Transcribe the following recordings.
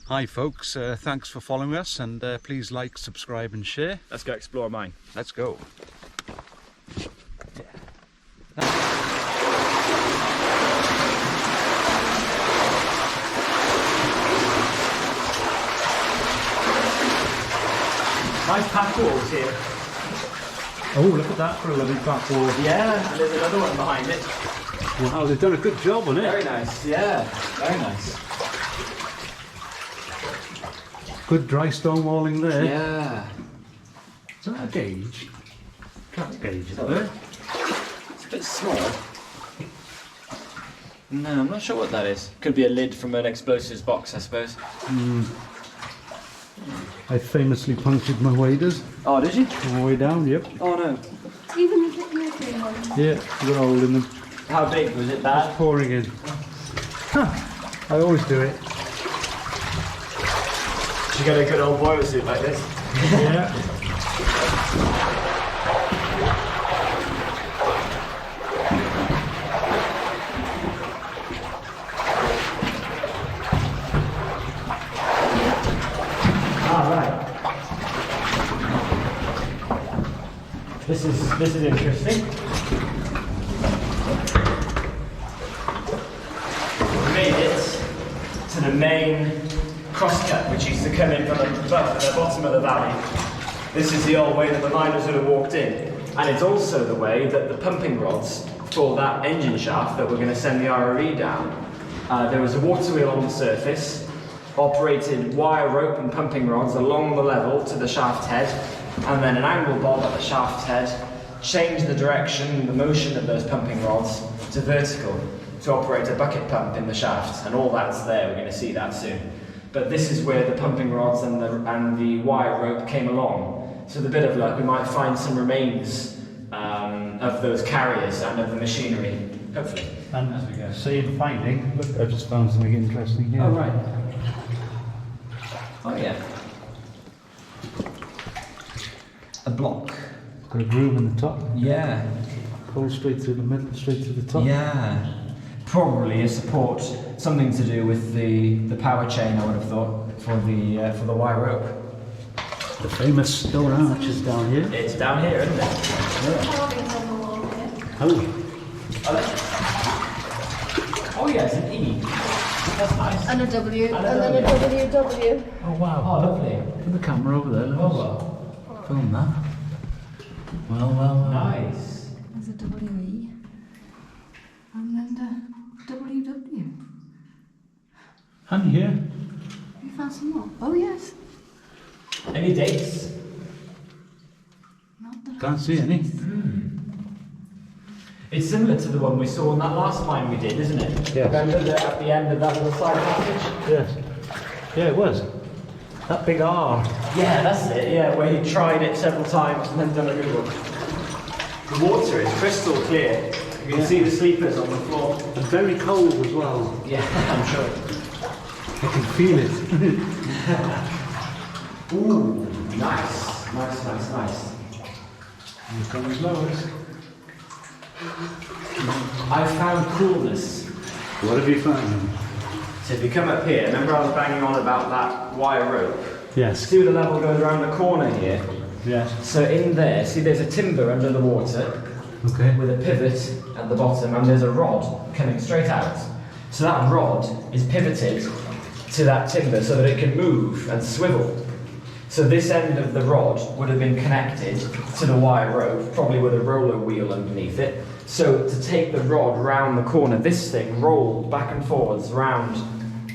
Hi folks, thanks for following us, and please like, subscribe and share. Let's go explore mine. Let's go. Nice pack walls here. Oh, look at that for a lovely back wall. Yeah, and there's another one behind it. Wow, they've done a good job on it. Very nice, yeah, very nice. Good dry stone walling there. Yeah. Is that a gauge? Cat gauge, is it? It's a bit small. No, I'm not sure what that is. Could be a lid from an explosives box, I suppose. I famously punctured my waders Oh, did you? on the way down, yep. Oh no. Even the European ones. Yeah, got a hole in them. How big was it? That? Pouring in. Huh, I always do it. You got a good old boiler suit like this. Yeah. This is interesting. We made it to the main crosscut, which used to come in from the bottom of the valley. This is the old way that the miners would have walked in, and it's also the way that the pumping rods for that engine shaft that we're going to send the ROE down. There was a water wheel on the surface, operated wire rope and pumping rods along the level to the shaft head, and then an angle bob at the shaft head changed the direction, the motion of those pumping rods to vertical to operate a bucket pump in the shaft, and all that's there. We're going to see that soon. But this is where the pumping rods and the wire rope came along. So with a bit of luck, we might find some remains of those carriers and of the machinery, hopefully. And as we go, seeing finding, look, I just found something interesting here. Oh right. Oh yeah. A block. Got a groove in the top. Yeah. Pull straight through the middle, straight to the top. Yeah. Probably a support, something to do with the power chain, I would have thought, for the wire rope. The famous stone arch is down here. It's down here, isn't it? Carvings on the wall here. Oh, Oh yeah, it's an E. That's nice. And a W. And And, a then a WW. oh wow. Oh, lovely. Put the camera over there. Oh well. Film that. Well. Nice. There's a WE. And then a WW. And here. Have you found some more? Oh yes. Any dates? Not that I Can't see any. It's similar to the one we saw on that last mine we did, isn't it? Yes. Remember that at the end of that little side passage? Yes. Yeah, it was. That big R. Yeah, that's it, yeah, where he tried it several times and then done a good one. The water is crystal clear. You can see the sleepers on the floor. And very cold as well. Yeah, I'm sure. I can feel it. Ooh, nice. Nice. Here comes Lois. I found coolness. What have you found? So if you come up here, remember I was banging on about that wire rope? Yes. See where the level goes around the corner here? Yes. So in there, see there's a timber under the water Okay. with a pivot at the bottom, and there's a rod coming straight out. So that rod is pivoted to that timber so that it can move and swivel. So this end of the rod would have been connected to the wire rope, probably with a roller wheel underneath it. So to take the rod round the corner, this thing rolled back and forwards round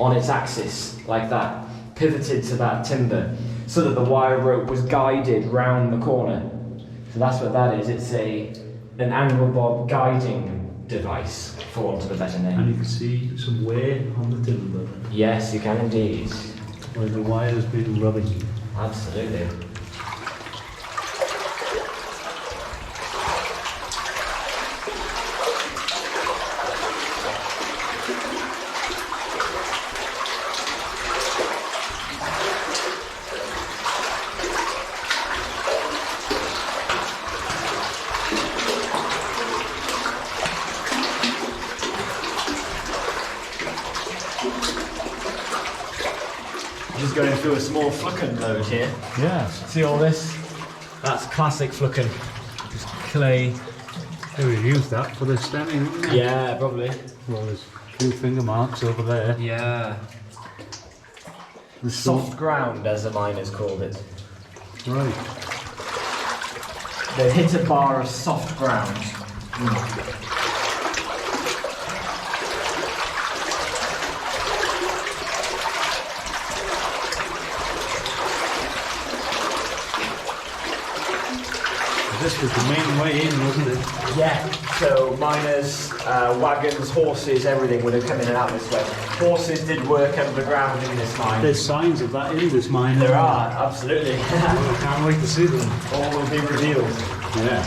on its axis like that, pivoted to that timber, so that the wire rope was guided round the corner. So that's what that is. It's an angle bob guiding device, for want of a better And name. you can see some wear on the timber Yes, you can indeed. where the wire's been rubbing. Absolutely. Just going through a small flucken load here. Yes. See all this? That's classic flucken. Just clay. They would use that for the stemming, wouldn't they? Yeah, probably. Well, there's a few finger marks over there. Yeah. The Soft ground, as the miners called it. Right. They hit a bar of soft ground. This was the main way in, wasn't it? Yeah, so miners, wagons, horses, everything would have come in and out this way. Horses did work underground in this mine. There's signs of that in this mine. There are, absolutely. I can't wait to see them. All will be revealed. Yeah.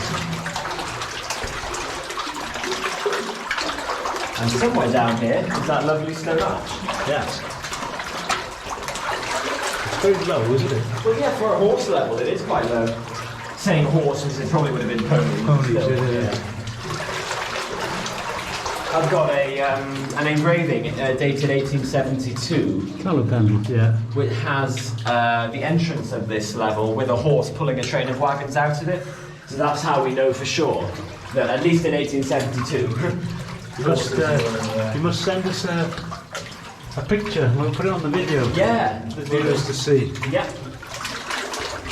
And somewhere down here is that lovely stone arch. Yes. It's very low, isn't it? Well, yeah, for a horse level, it is quite low. Saying horses, it probably would have been ponies. Ponies, still, yeah. I've got an engraving dated 1872. Colour pen, yeah. Which has the entrance of this level with a horse pulling a train of wagons out of it. So that's how we know for sure that at least in 1872. You must send us a picture. We'll put it on the video. Yeah. For the viewers to see. Yeah.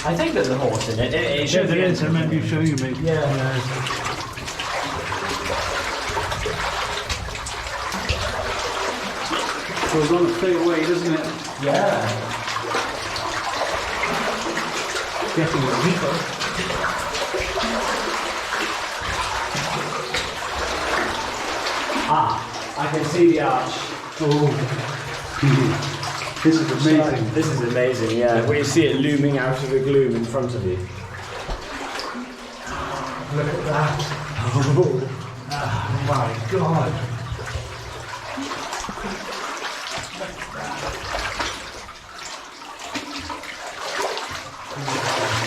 I think there's a horse in it. It Yeah, shows there the is. I remember you showing me. Yeah. Goes on straight away, doesn't it? Yeah. Getting deeper. Ah, I can see the arch. Oh. This is amazing. This is amazing, yeah. Where you see it looming out of the gloom in front of you. Look at that. Oh my God.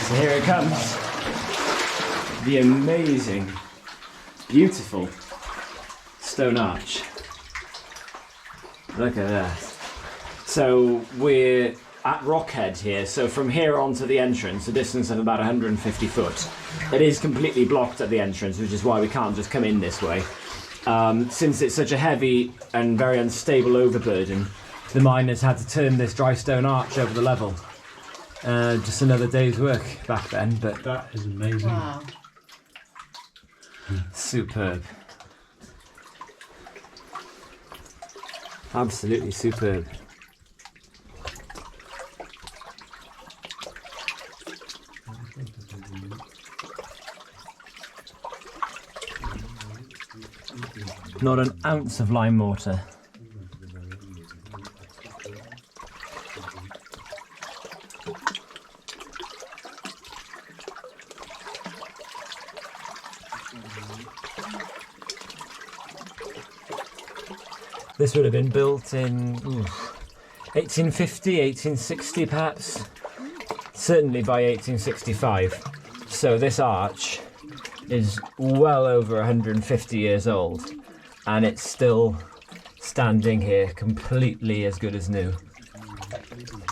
So here it comes. The amazing, beautiful stone arch. Look at that. So we're at Rockhead here, so from here on to the entrance, a distance of about 150 foot. It is completely blocked at the entrance, which is why we can't just come in this way. Since it's such a heavy and very unstable overburden, the miners had to turn this dry stone arch over the level. Just another day's work back then, but That is amazing. Wow. superb. Absolutely superb. Not an ounce of lime mortar. This would have been built in 1850, 1860 perhaps. Certainly by 1865. So this arch is well over 150 years old, and it's still standing here completely as good as new.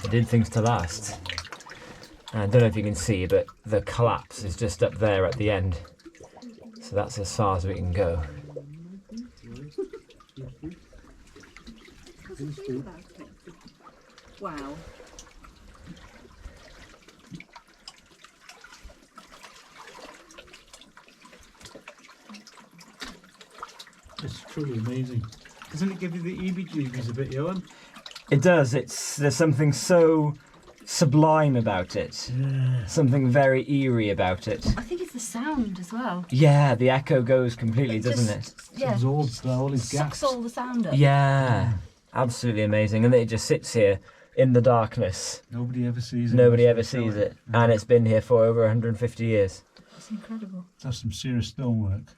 It did things to last. And I don't know if you can see, but the collapse is just up there at the end. So that's as far as we can go. Wow. It's truly amazing. Doesn't it give you the EBGBs a bit, Johan? It does. There's something so sublime about it. Yeah. Something very eerie about it. I think it's the sound as well. Yeah, the echo goes completely, doesn't it? Yeah. Absorbs all these Sucks gaps. all the sound up. Yeah, absolutely amazing. And then it just sits here in the darkness. Nobody ever sees it. Nobody ever sees it. And it's been here for over 150 years. It's incredible. That's some serious stonework.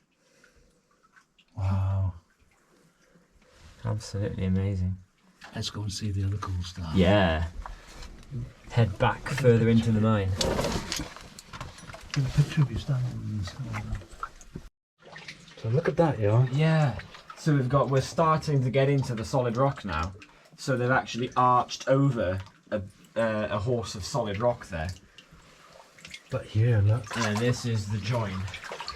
Wow. Absolutely amazing. Let's go and see the other cool stuff. Yeah. Head back further into the mine. Get a picture of you standing in this. So look at that, Johan. Yeah. So we're starting to get into the solid rock now. So they've actually arched over a horse of solid rock there. But here, look. And this is the join.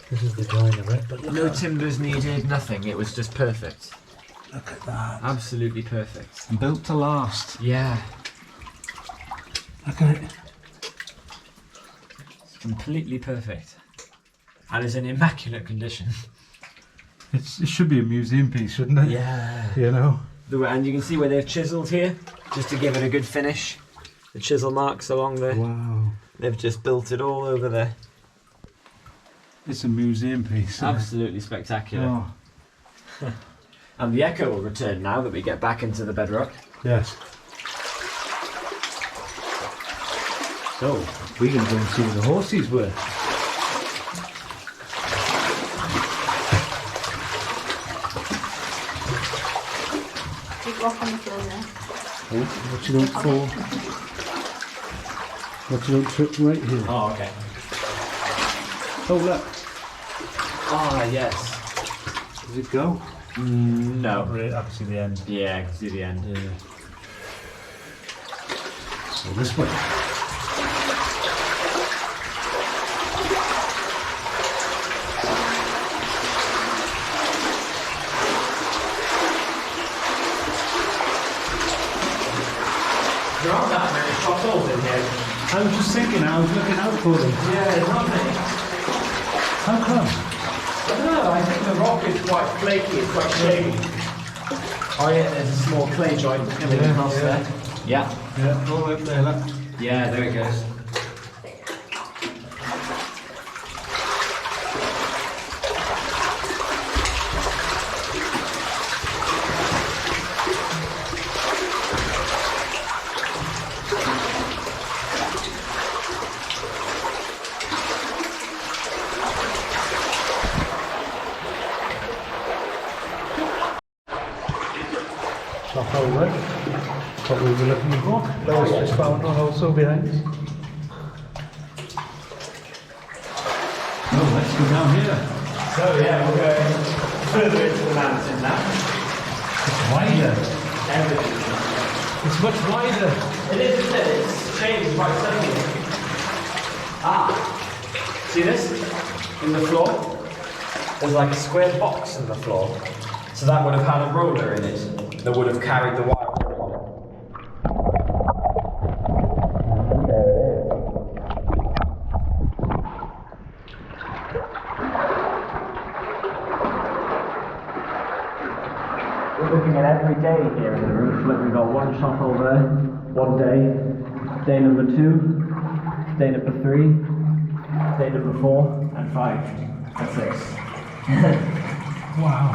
This is the join of it. But look No at, timbers needed, nothing. It was just perfect. look at that. Absolutely perfect. Built to last. Yeah. Look at it. It's completely perfect. And is in immaculate condition. It should be a museum piece, shouldn't it? Yeah. You know? And you can see where they've chiselled here, just to give it a good finish. The chisel marks along there. Wow. They've just built it all over there. It's a museum piece. Isn't Absolutely spectacular. it? Oh, And the echo will return now that we get back into the bedrock. yes. So, we can go and see where the horses were. Big rock on the floor there. What you don't fall. What you don't trip right here. Oh, okay. Oh, look. Ah, yes. Does it go? No. Right, I can see the end. Yeah, I can see the end. Yeah. So this way. There aren't that many potholes in here. I was just thinking, I was looking out for them. Yeah, there's not many. How come? I don't know, I think the rock is quite flaky, it's quite shady. Oh yeah, there's a small clay joint coming across there. Yeah. Yeah, all up there, look. Yeah, there it goes. Not over. What we were looking for. Lois just found one also behind us. Oh, let's go down here. So yeah, we're going further into the mountain now. It's wider. Everything. It's much wider. It is, isn't it? It's changed quite suddenly. Ah, see this? In the floor? There's like a square box in the floor. So that would have had a roller in it that would have carried the wire. We're looking at every day here in the roof. Look, we've got one shot hole there, one day, day number 2, day number 3, day number 4, and 5, and 6. Wow.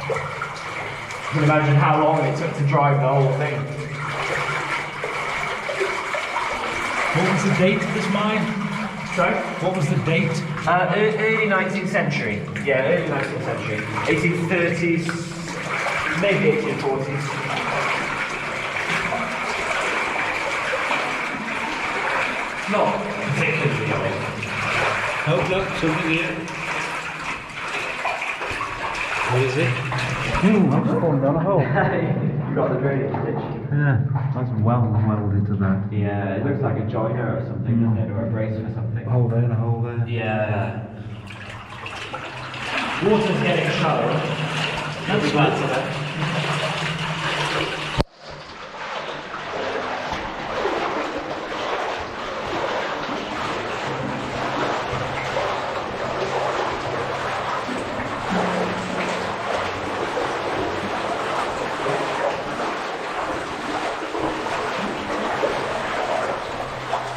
You can imagine how long it took to drive the whole thing. What was the date of this mine? Sorry? What was the date? Early 19th century. Yeah, early 19th century. 1830s, maybe 1840s. Not particularly old. Oh, look, something here. What is it? I'm just falling down a hole. You got the drainage ditch. Yeah, that's well welded to that. Yeah, it looks like a joiner or something, doesn't it? Or a brace for something. A hole there and a hole there. Yeah. Water's getting shallow. That's glad to know.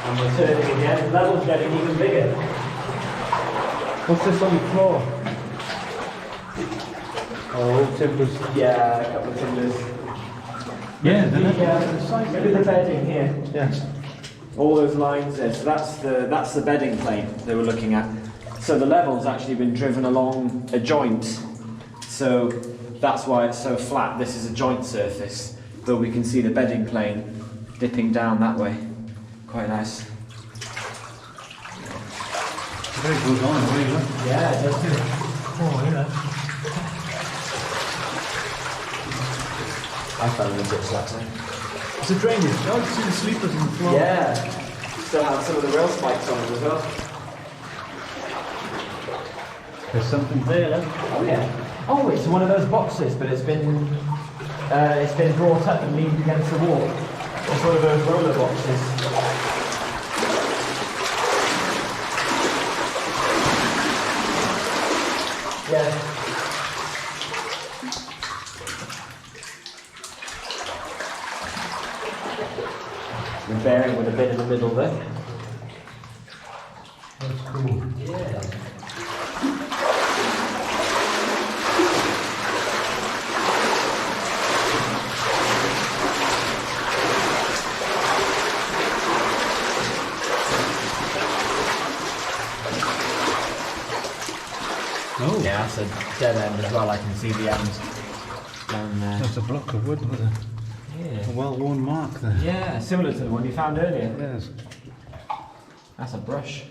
And we're turning again. The level's getting even bigger. What's this on the floor? Oh, timbers. Yeah, a couple of timbers. Yeah, Look at the bedding here. Yes. All those lines there. So that's the bedding plane they were looking at. So the level's actually been driven along a joint. So that's why it's so flat. This is a joint surface, though we can see the bedding plane dipping down that way. Quite nice. Very good on, really. Yeah, it does too. Oh, yeah. I found the bits that time. It's a drainage. Oh, you see the sleepers on the floor. Yeah. Still have some of the rail spikes on it as well. There's something there, look. Oh yeah. Oh, it's one of those boxes, but it's been brought up and leaned against the wall. It's one of those roller boxes. Yeah. The bearing with a bit in the middle there. That's cool. Yeah. Oh, Yeah, that's a dead end as well. I can see the end down there. that's a block of wood with a Yeah. well-worn mark there. Yeah, similar to the one you found earlier. Yes. That's a brush.